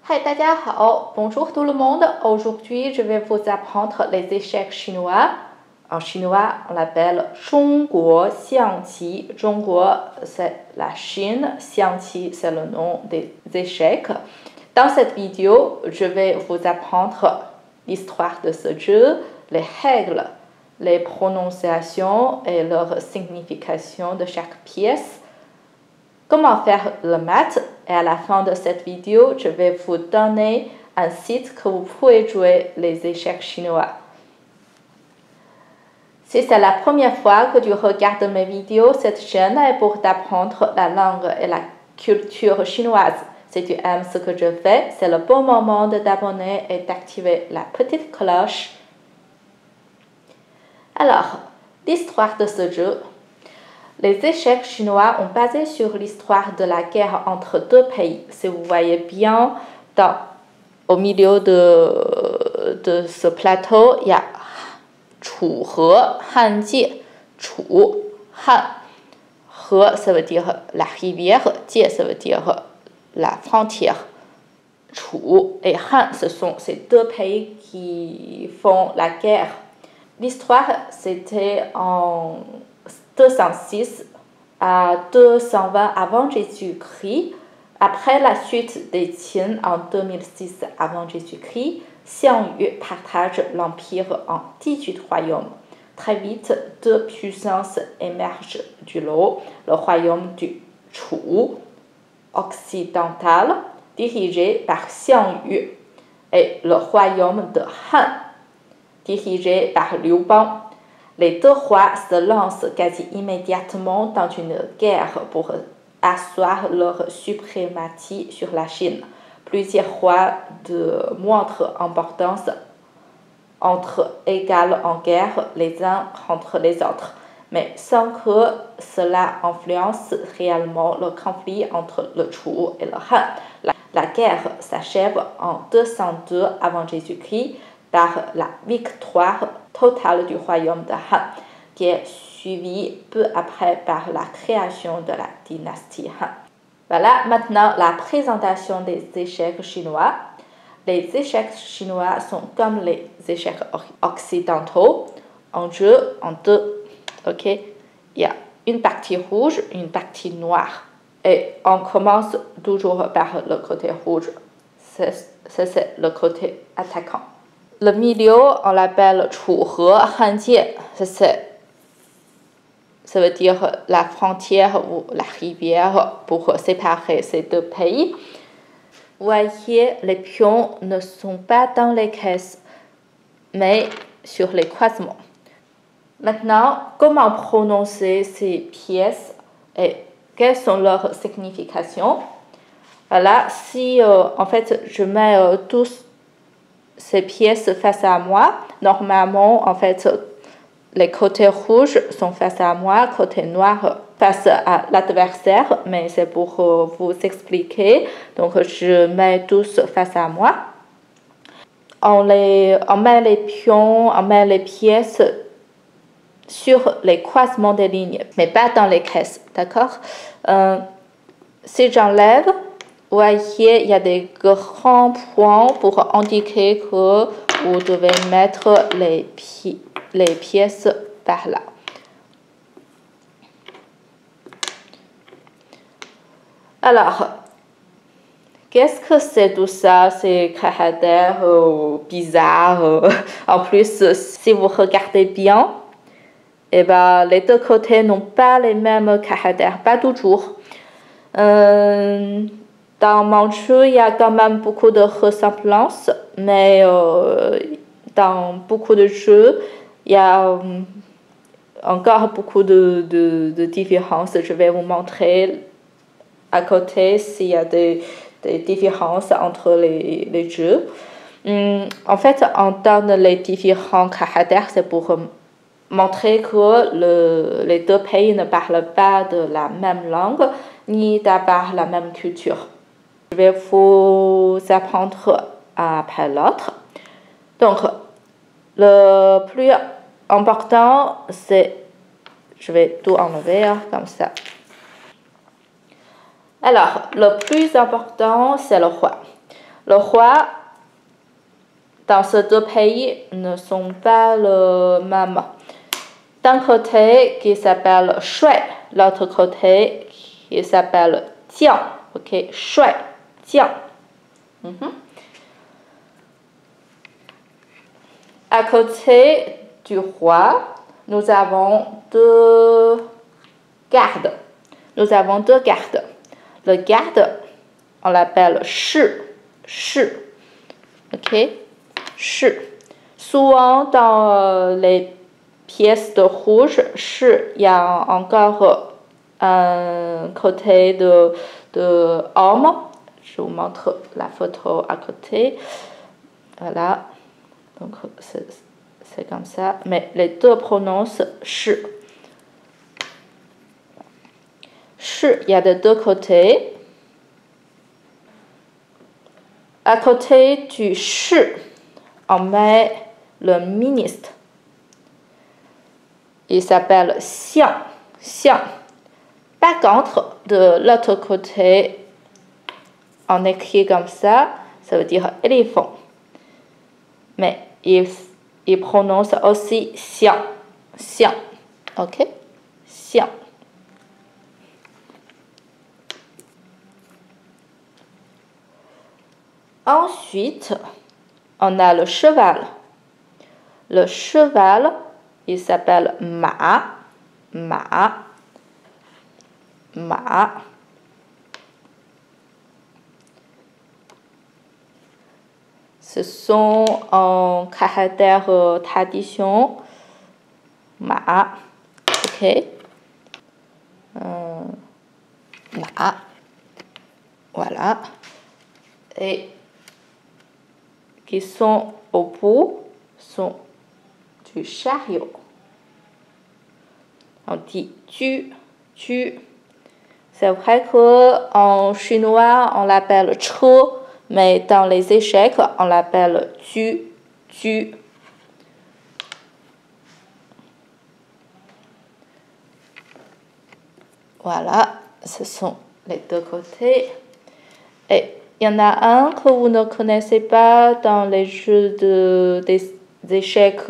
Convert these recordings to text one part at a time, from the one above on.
Hi, 大家好 Bonjour tout le monde. Aujourd'hui, je vais vous apprendre les échecs chinois. En chinois, on l'appelle 中国象棋. 中国, c'est la Chine. 象棋, c'est le nom des échecs. Dans cette vidéo, je vais vous apprendre l'histoire de ce jeu, les règles, les prononciations et leur signification de chaque pièce. Comment faire le mat, et à la fin de cette vidéo, je vais vous donner un site que vous pouvez jouer les échecs chinois. Si c'est la première fois que tu regardes mes vidéos, cette chaîne est pour t'apprendre la langue et la culture chinoise. Si tu aimes ce que je fais, c'est le bon moment de t'abonner et d'activer la petite cloche. Alors, l'histoire de ce jeu. Les échecs chinois ont basé sur l'histoire de la guerre entre deux pays. Si vous voyez bien, au milieu de ce plateau, il y a Chuhe, Hanjie. Chu, Han. He, ça veut dire la rivière. Jie, ça veut dire la frontière. Chu et Han, ce sont ces deux pays qui font la guerre. L'histoire, c'était en 206 à 220 avant Jésus-Christ. Après la chute des Qin en 2006 avant Jésus-Christ, Xiang Yu partage l'empire en 18 royaumes. Très vite, deux puissances émergent du lot. Le royaume du Chu, occidental, dirigé par Xiang Yu, et le royaume de Han, dirigé par Liu Bang. Les deux rois se lancent quasi immédiatement dans une guerre pour asseoir leur suprématie sur la Chine. Plusieurs rois de moindre importance entrent égales en guerre les uns contre les autres, mais sans que cela influence réellement le conflit entre le Chu et le Han. La guerre s'achève en 202 avant Jésus-Christ par la victoire totale du royaume de Han, qui est suivie peu après par la création de la dynastie Han. Voilà maintenant la présentation des échecs chinois. Les échecs chinois sont comme les échecs occidentaux, en jeu en deux. Ok, il y a une partie rouge, une partie noire. Et on commence toujours par le côté rouge. C'est le côté attaquant. Le milieu, on l'appelle Chuhe, Hanjie. Ça veut dire la frontière ou la rivière pour séparer ces deux pays. Vous voyez, les pions ne sont pas dans les caisses, mais sur les croisements. Maintenant, comment prononcer ces pièces et quelles sont leurs significations? Voilà, si en fait je mets tous ces pièces face à moi, normalement, en fait, les côtés rouges sont face à moi, côté noir face à l'adversaire, mais c'est pour vous expliquer. Donc, je mets tous face à moi. On met les pions, on met les pièces sur les croisements des lignes, mais pas dans les caisses, d'accord? Si j'enlève, vous voyez, il y a des grands points pour indiquer que vous devez mettre les pièces par là. Alors, qu'est-ce que c'est tout ça, ces caractères bizarres? En plus, si vous regardez bien, eh ben, les deux côtés n'ont pas les mêmes caractères, pas toujours. Dans manchu, il y a quand même beaucoup de ressemblances, mais dans beaucoup de jeux, il y a encore beaucoup de différences. Je vais vous montrer à côté s'il y a des différences entre les jeux. En fait, on donne les différents caractères, c'est pour montrer que les deux pays ne parlent pas de la même langue, ni d'avoir la même culture. Je vais vous apprendre un après l'autre. Donc, le plus important, c'est... Je vais tout enlever comme ça. Alors, le plus important, c'est le roi. Le roi dans ces deux pays ne sont pas le même. D'un côté qui s'appelle Shui, l'autre côté qui s'appelle Jiang. Ok, Shui, Jiang. À côté du roi, nous avons deux gardes. Le garde, on l'appelle Shi. Ok, Shi. Souvent dans les pièces de rouge, Shi, il y a encore un côté de homme. Je vous montre la photo à côté. Voilà. Donc c'est comme ça. Mais les deux prononcent Shi. Shi, il y a de deux côtés. À côté du Shi, on met le ministre. Il s'appelle Xiang. Par contre, de l'autre côté, on écrit comme ça veut dire éléphant. Mais il prononce aussi Xiang. Ok? Xiang. Ensuite, on a le cheval. Le cheval, il s'appelle Ma. Ce sont en caractère tradition. Ma. Ok. Ma. Voilà. Et qui sont au bout sont du chariot. On dit tu. C'est vrai qu'en chinois, on l'appelle che, mais dans les échecs, on l'appelle tu. Voilà, ce sont les deux côtés. Et il y en a un que vous ne connaissez pas dans les jeux des échecs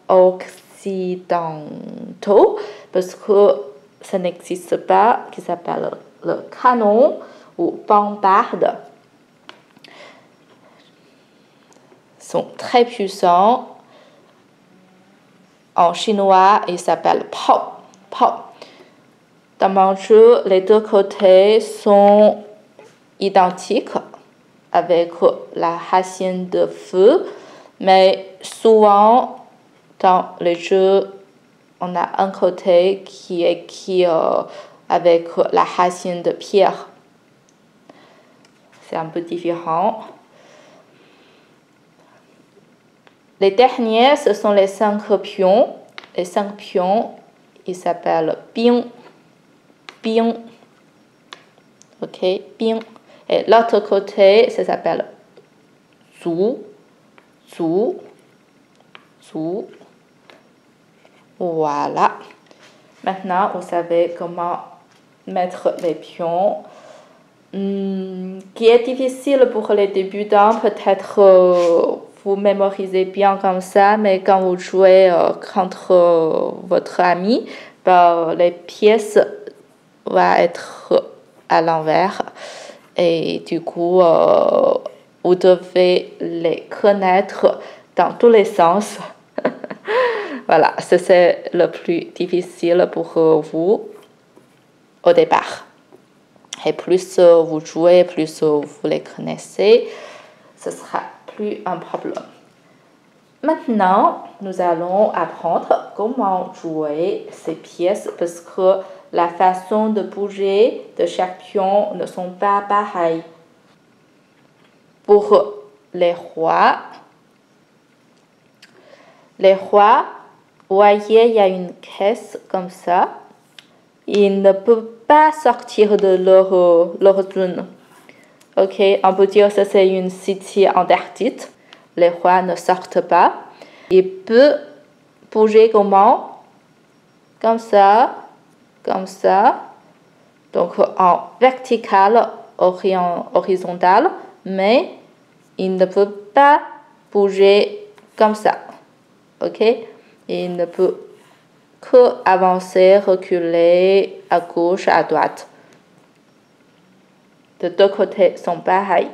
occidentaux, parce que ça n'existe pas, qui s'appelle le canon ou bombarde. Ils sont très puissants. En chinois, ils s'appellent pao. Dans mon jeu, les deux côtés sont identiques avec la racine de feu, mais souvent dans les jeux, on a un côté qui est avec la racine de pierre. C'est un peu différent. Les derniers, ce sont les 5 pions. Les 5 pions, ils s'appellent bing. Ok, bing. Et l'autre côté, ça s'appelle zhu. Voilà. Maintenant, vous savez comment mettre les pions. Qui est difficile pour les débutants, peut-être vous mémorisez bien comme ça, mais quand vous jouez contre votre ami, les pièces vont être à l'envers. Et du coup, vous devez les connaître dans tous les sens. Voilà, c'est le plus difficile pour vous au départ. Et plus vous jouez, plus vous les connaissez, ce sera plus un problème. Maintenant, nous allons apprendre comment jouer ces pièces parce que la façon de bouger de chaque pion ne sont pas pareilles. Pour les rois, vous voyez, il y a une caisse comme ça. Ils ne peuvent pas sortir de leur zone. Ok, on peut dire que c'est une cité interdite. Les rois ne sortent pas. Ils peuvent bouger comment? Comme ça. Donc en vertical, horizontal, mais il ne peut pas bouger comme ça. Ok? Il ne peut que avancer, reculer à gauche, à droite. De deux côtés sont pareils.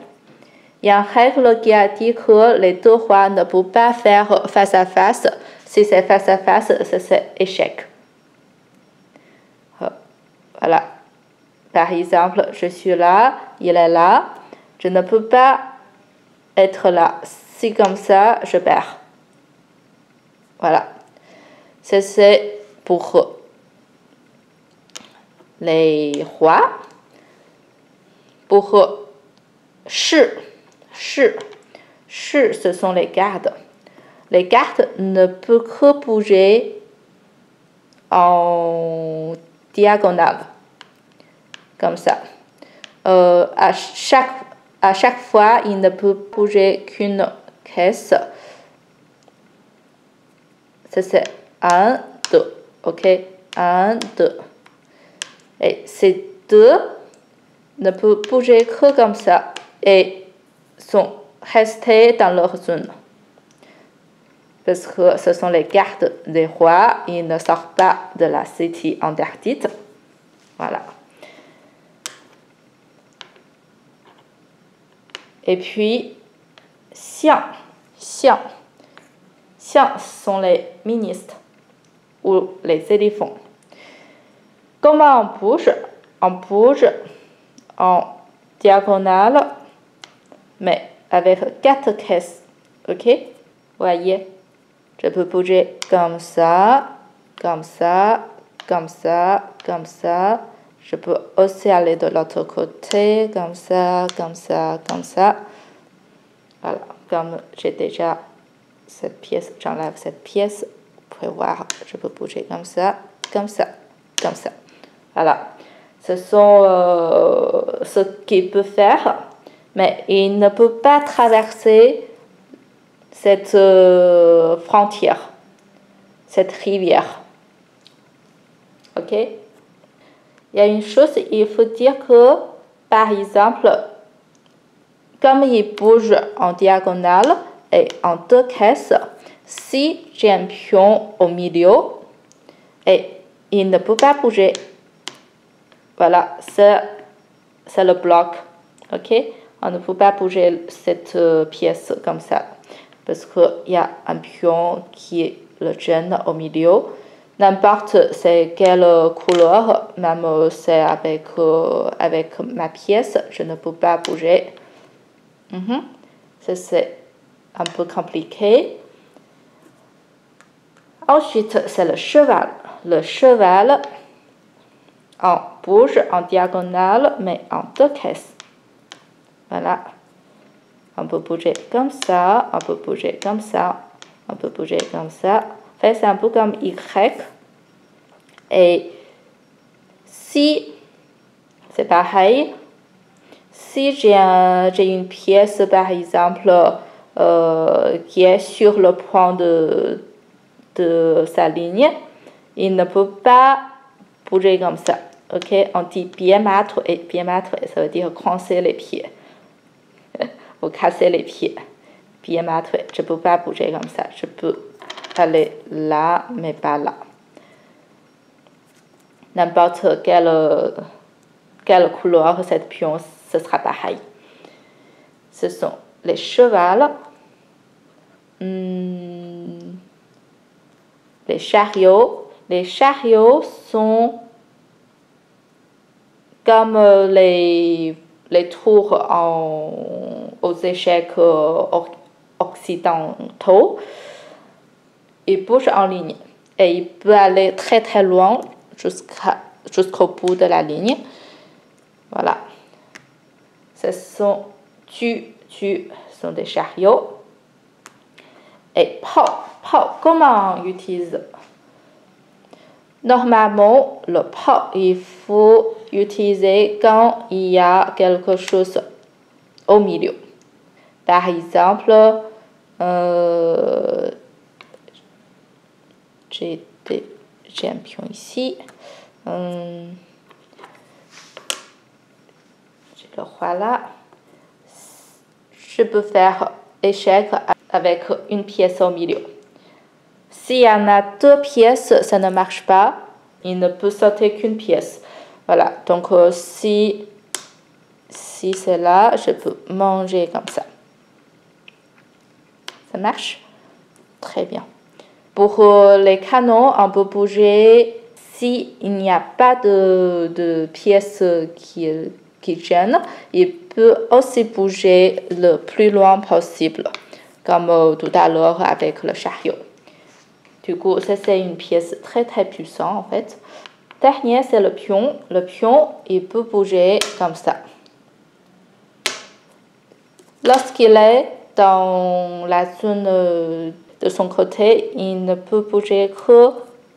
Il y a une règle qui a dit que les deux rois ne peuvent pas faire face à face. Si c'est face à face, c'est échec. Voilà. Par exemple, je suis là, il est là. Je ne peux pas être là. Si comme ça, je perds. Voilà. C'est pour les rois. Pour士, ce sont les gardes. Les gardes ne peuvent que bouger en diagonale, comme ça. À chaque fois, il ne peut bouger qu'une caisse. Ça, c'est 1, 2. OK? 1, 2. Et ces deux ne peuvent bouger que comme ça et sont restés dans leur zone. Parce que ce sont les gardes des rois, ils ne sortent pas de la cité interdite. Voilà. Et puis, xiang sont les ministres ou les éléphants. Comment on bouge? On bouge en diagonale, mais avec 4 caisses. Ok? Voyez, je peux bouger comme ça, comme ça, comme ça, comme ça. Je peux aussi aller de l'autre côté, comme ça, comme ça, comme ça. Voilà, comme j'ai déjà cette pièce, j'enlève cette pièce. Vous pouvez voir, je peux bouger comme ça, comme ça, comme ça. Voilà. Ce sont ce qu'il peut faire, mais il ne peut pas traverser cette frontière, cette rivière. Ok? Il y a une chose, il faut dire que, par exemple, comme il bouge en diagonale et en deux caisses, si j'ai un pion au milieu, et il ne peut pas bouger. Voilà, c'est le bloc. Ok? On ne peut pas bouger cette pièce comme ça. Parce qu'il y a un pion qui est le jaune au milieu. N'importe c'est quelle couleur, même c'est avec ma pièce, je ne peux pas bouger. Ça, c'est un peu compliqué. Ensuite, c'est le cheval. Le cheval, on bouge en diagonale, mais en deux caisses. Voilà. On peut bouger comme ça, on peut bouger comme ça, on peut bouger comme ça. En fait, c'est un peu comme Y. Et si, c'est pareil, si j'ai une pièce, par exemple, qui est sur le point de sa ligne, il ne peut pas bouger comme ça. Ok, on dit pied-mâtre, et pied-mâtre, ça veut dire coincer les pieds. Ou casser les pieds. Pied-mâtre, je ne peux pas bouger comme ça. Je peux aller là, mais pas là. N'importe quelle couleur cette pion, ce sera pareil. Ce sont les chevals, les chariots. Les chariots sont comme les tours aux échecs occidentaux. Il bouge en ligne et il peut aller très très loin jusqu'au bout de la ligne. Voilà. Ce sont sont des chariots. Et pao, comment on utilise? Normalement, le pao, il faut utiliser quand il y a quelque chose au milieu. Par exemple, j'ai un pion ici. J'ai le roi là. je peux faire échec avec une pièce au milieu. S'il y en a deux pièces, ça ne marche pas. Il ne peut sauter qu'une pièce. Voilà, donc si c'est là, je peux manger comme ça. Ça marche? Très bien. Pour les canons, on peut bouger s'il n'y a pas de pièces qui gênent. Il peut aussi bouger le plus loin possible, comme tout à l'heure avec le chariot. Du coup, ça c'est une pièce très puissante en fait. Dernier, c'est le pion. Le pion, il peut bouger comme ça. Lorsqu'il est dans la zone de son côté, il ne peut bouger que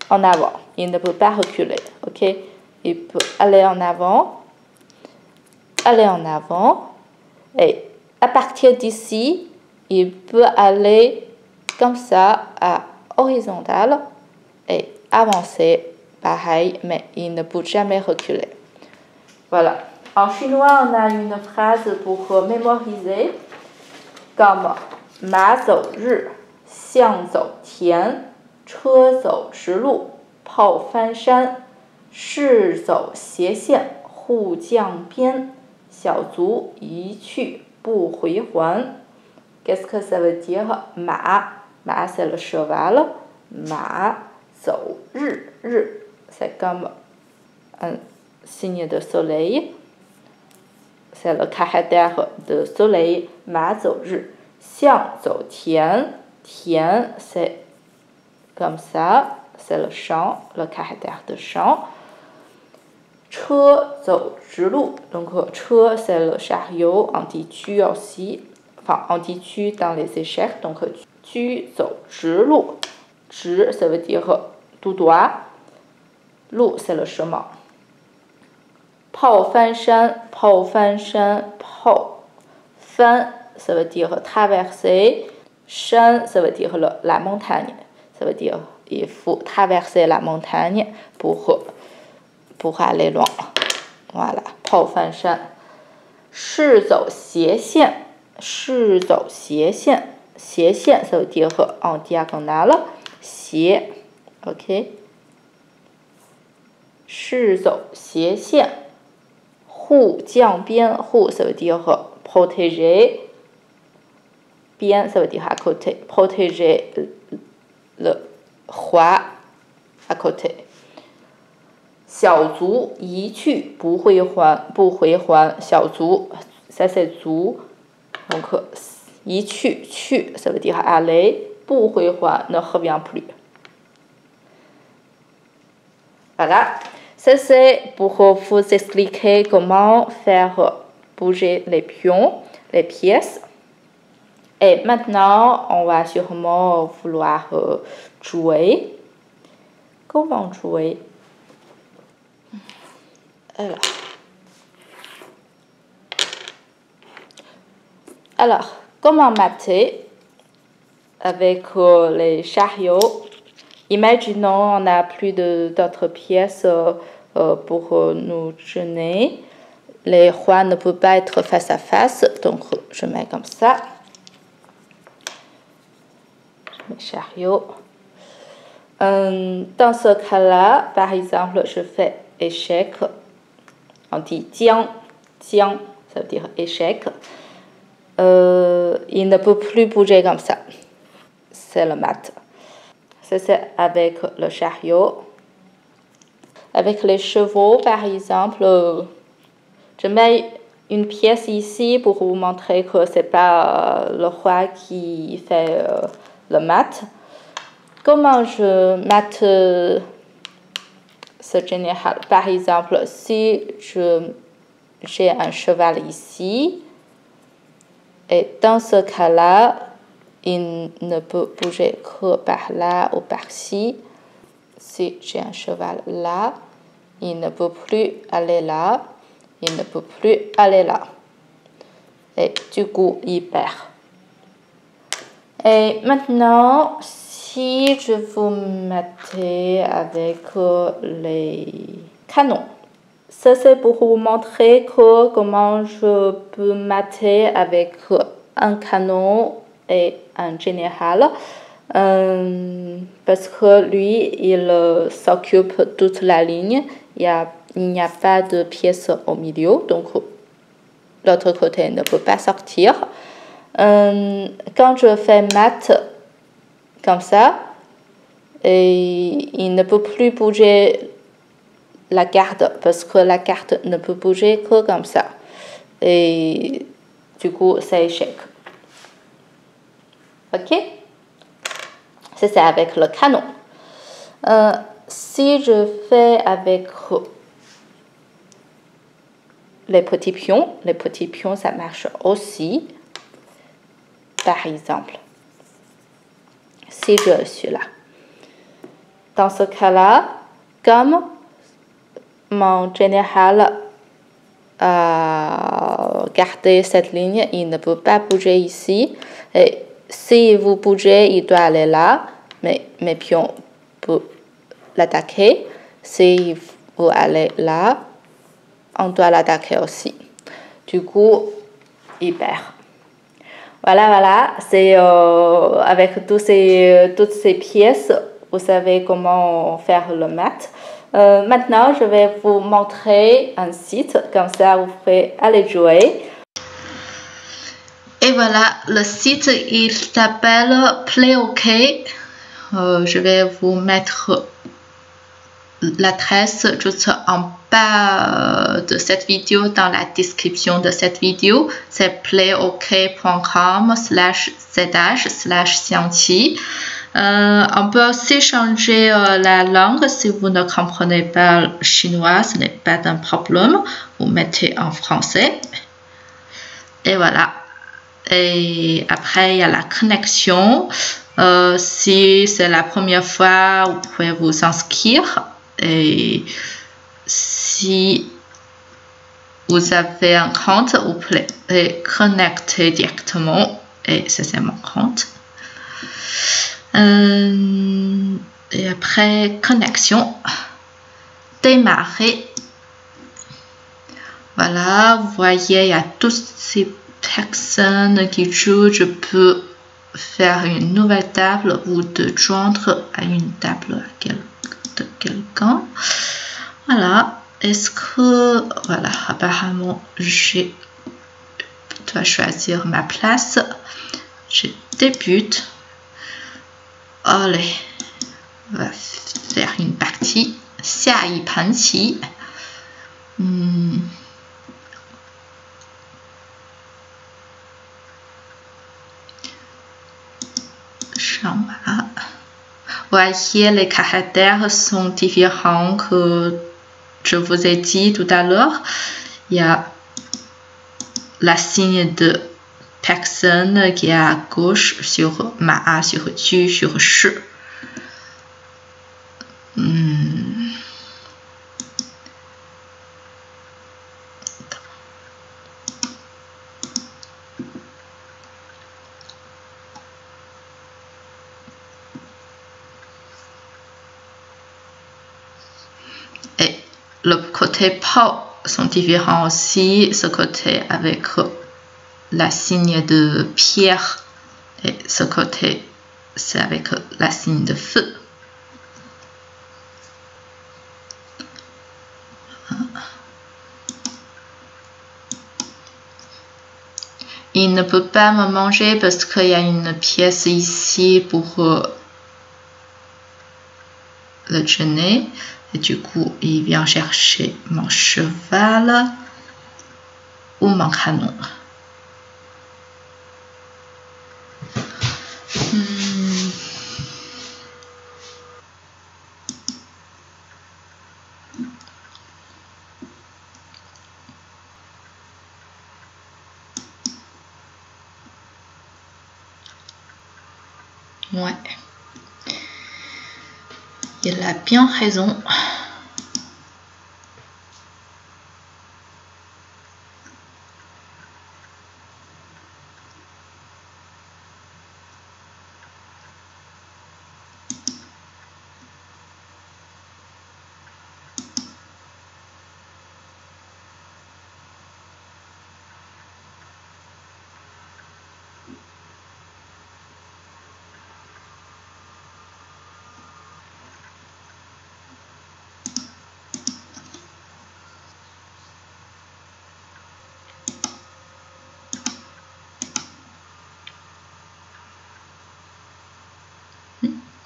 en avant. Il ne peut pas reculer. Ok? Il peut aller en avant, et à partir d'ici, il peut aller comme ça à horizontal et avancer pareil, mais il ne peut jamais reculer. Voilà. En chinois, on a une phrase pour mémoriser comme Ma zhou ri, xiang zhou tian, che zhou zhi lu, pao fan shan, shi zhou xie xian, hu jiang bian, xiao zu yi qu, bu hui huan. Qu'est-ce que ça veut dire? Ma, c'est le cheval. Ma zhou ri, c'est comme un signe de soleil. C'est le caractère de soleil. Ma zhou ri. Xiang zhou tian. Tian, c'est comme ça. C'est le champ, le caractère de champ. Che zhou zhi lu. Donc, che, c'est le chariot. On dit tu aussi. Enfin, on dit tu dans les échecs. Donc, tu zhou zhi lu. Zhi, ça veut dire tout droit. Lu, c'est le chemin. Pao fan shan, pao fan shan, pao. Fan, ça veut dire traverser. Shan, ça veut dire la montagne. Ça veut dire il faut traverser la montagne pour aller loin. Voilà, pao fan shan. Shi zhou xie xian. Shi zhou xie xian. Xie xian, ça veut dire en diagonale. Xie, ok. Shi zhou xie xian. Hu jiang bian. Hu, ça veut dire protéger. Bien, ça veut dire à côté. Protéger le roi à côté. Xiao zu yi qu, bu hui huan. Xiao zu, ça c'est zu. Donc, yi qu, ça veut dire aller. Bu hui huan, ne revient plus. Voilà. Ça c'est pour vous expliquer comment faire bouger les pions, les pièces. Et maintenant, on va sûrement vouloir jouer. Comment jouer? Alors, comment mater avec les chariots? Imaginons on n'a plus d'autres pièces pour nous gêner. Les rois ne peuvent pas être face à face, donc je mets comme ça. Mes chariots. Dans ce cas-là, par exemple, je fais échec. On dit jiang, jiang, ça veut dire échec. Il ne peut plus bouger comme ça. C'est le mat. Ça, c'est avec le chariot. Avec les chevaux, par exemple, je mets une pièce ici pour vous montrer que ce n'est pas le roi qui fait le mat. Comment je mate ce général? Par exemple, si j'ai un cheval ici, et dans ce cas-là, il ne peut bouger que par là ou par-ci. Si j'ai un cheval là, il ne peut plus aller là, il ne peut plus aller là. Et du coup, il perd. Et maintenant, si je veux mater avec les canons, ça c'est pour vous montrer comment je peux mater avec un canon et un général. Parce que lui, il s'occupe toute la ligne. Il n'y a pas de pièce au milieu, donc l'autre côté ne peut pas sortir. Quand je fais mat comme ça, et il ne peut plus bouger la carte parce que la carte ne peut bouger que comme ça. Et du coup, c'est échec. Ok? C'est ça avec le canon. Si je fais avec les petits pions, ça marche aussi. Par exemple, si je suis là. Dans ce cas-là, comme mon général a gardé cette ligne, il ne peut pas bouger ici. Et si vous bougez, il doit aller là, mais mes pions peuvent l'attaquer. Si vous allez là, on doit l'attaquer aussi. Du coup, il perd. Voilà, c'est avec toutes ces pièces, vous savez comment faire le mat. Maintenant, je vais vous montrer un site, comme ça vous pouvez aller jouer. Et voilà, le site, il s'appelle PlayOK. Je vais vous mettre l'adresse juste en bas de cette vidéo, dans la description de cette vidéo. C'est playok.com/zh/xiangqi. On peut aussi changer la langue. Si vous ne comprenez pas le chinois, ce n'est pas un problème. Vous mettez en français. Et voilà. Et après, il y a la connexion. Si c'est la première fois, vous pouvez vous inscrire. Et si vous avez un compte, vous pouvez connecter directement. Et c'est mon compte. Et après, connexion. Démarrer. Voilà, vous voyez, il y a toutes ces personnes qui jouent. Je peux faire une nouvelle table ou de joindre à une table de quelqu'un. Voilà. Est-ce que, voilà, apparemment, je dois choisir ma place. Je débute. Allez, on va faire une partie. 下一盘棋。上马。Voyez, les caractères sont différents que je vous ai dit tout à l'heure. Il y a la signe de personne qui est à gauche sur ma, sur tu, sur shi. Et le côté pao sont différents aussi. Ce côté avec la signe de pierre et ce côté c'est avec la signe de feu. Il ne peut pas me manger parce qu'il y a une pièce ici pour le dîner. Et du coup, il vient chercher mon cheval ou mon canon. Ouais. Il a bien raison.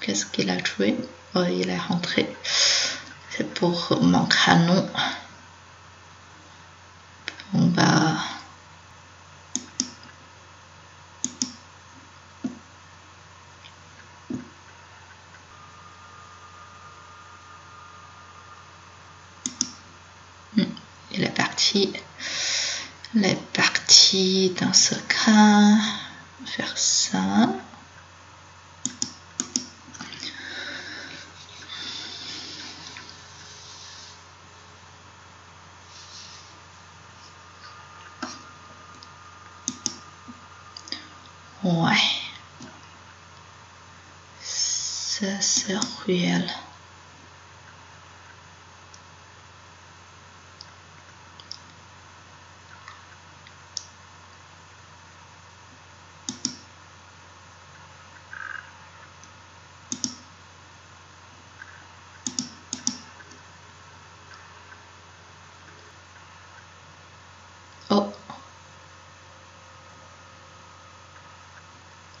Qu'est-ce qu'il a joué? Oh, il est rentré. C'est pour mon canon. Bon bah... Il est parti. Il est parti dans ce cas. Faire ça. Ouais. Ça c'est réel. Oh.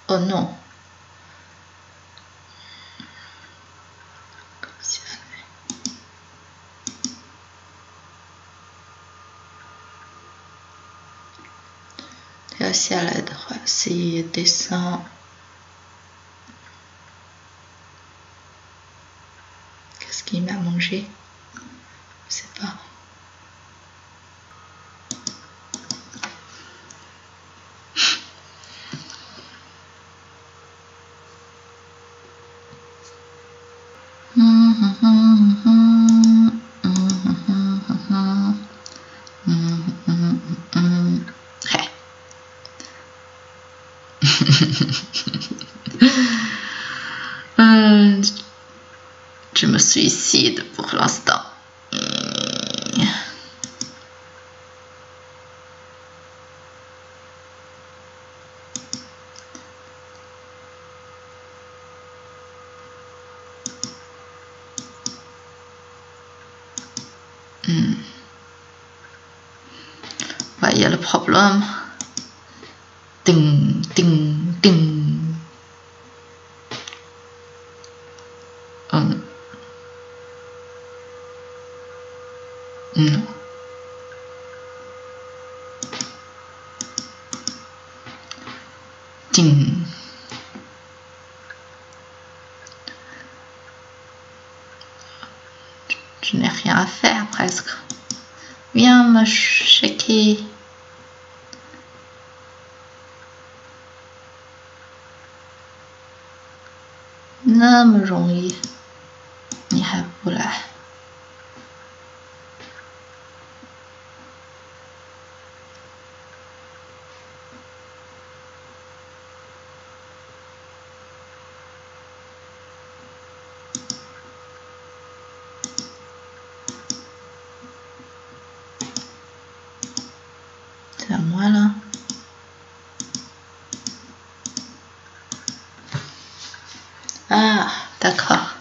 Oh non. Et aussi à la droite, s'il descend. Qu'est-ce qu'il m'a mangé? Je sais pas. Je me suicide pour l'instant. Ouais, il y a le problème. Ding, ding, ding. Non. Ding. Je n'ai rien à faire presque. Viens me checker.那么容易，你还不来？C'est à moi là. Ah, d'accord.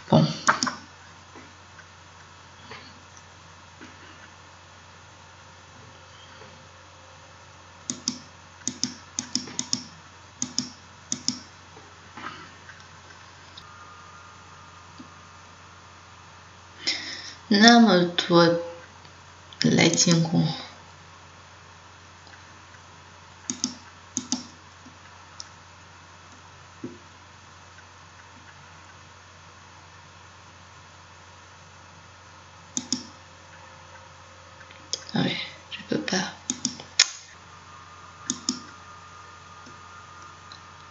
Bon.那么多来进攻。Ah oui, je peux pas.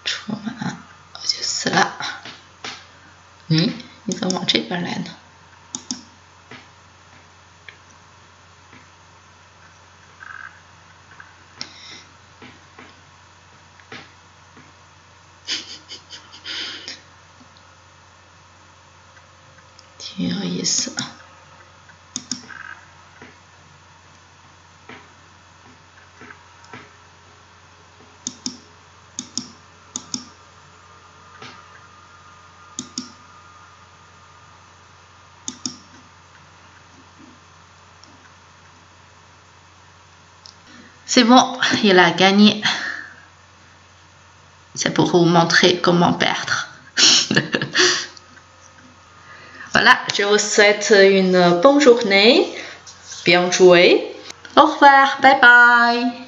出门我就死了。你怎么往这边来呢？挺有意思。C'est bon, il a gagné. C'est pour vous montrer comment perdre. Voilà, je vous souhaite une bonne journée. Bien joué. Au revoir, bye bye.